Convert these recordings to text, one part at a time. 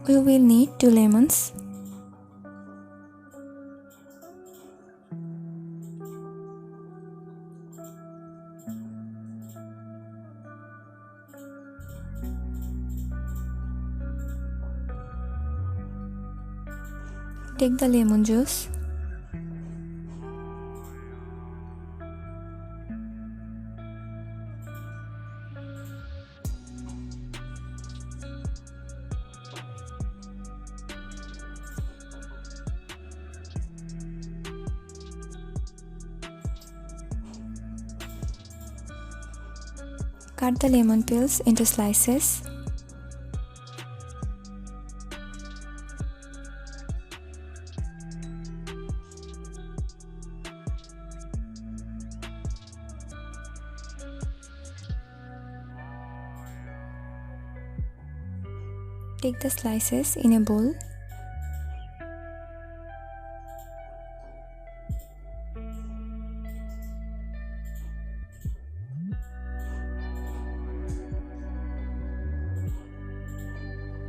We will need 2 lemons, take the lemon juice, cut the lemon peels into slices. Take the slices in a bowl.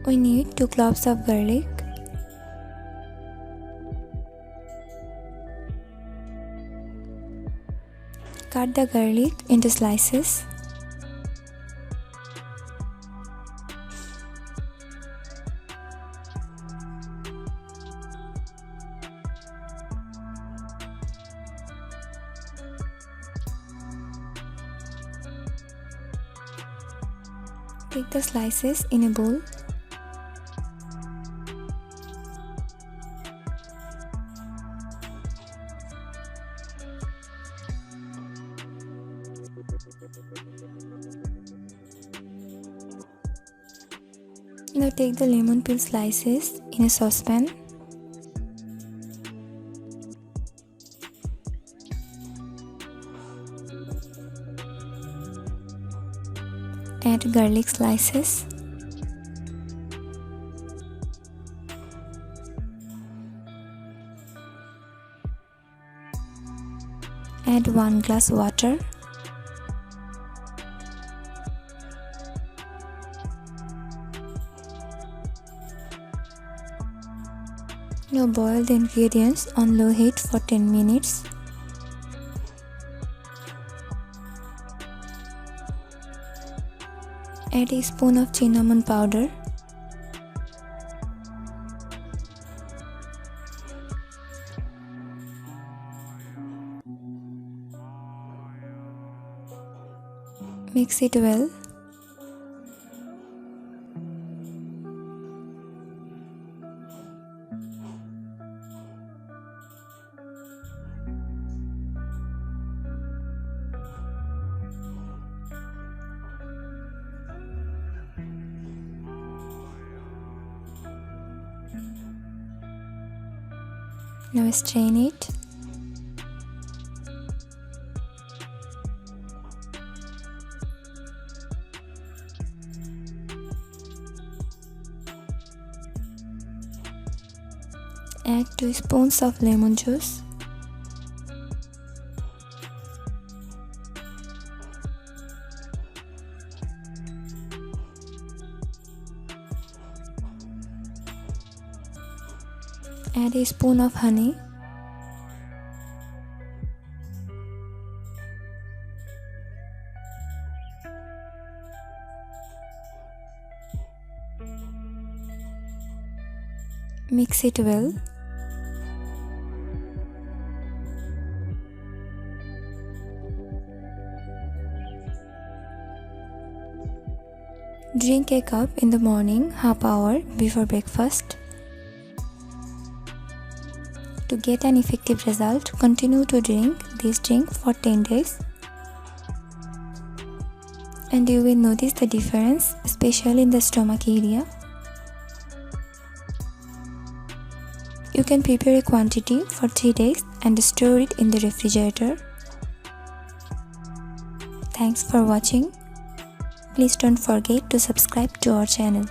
We need 2 cloves of garlic, cut the garlic into slices. Take the slices in a bowl. Now take the lemon peel slices in a saucepan. Add garlic slices. Add 1 glass water. Now boil the ingredients on low heat for 10 minutes. Add a spoon of cinnamon powder. Mix it well. Now strain it. Add 2 spoons of lemon juice. Add a spoon of honey. Mix it well. Drink a cup in the morning, half hour before breakfast. To get an effective result, continue to drink this drink for 10 days. And you will notice the difference, especially in the stomach area. You can prepare a quantity for 3 days and store it in the refrigerator. Thanks for watching. Please don't forget to subscribe to our channel.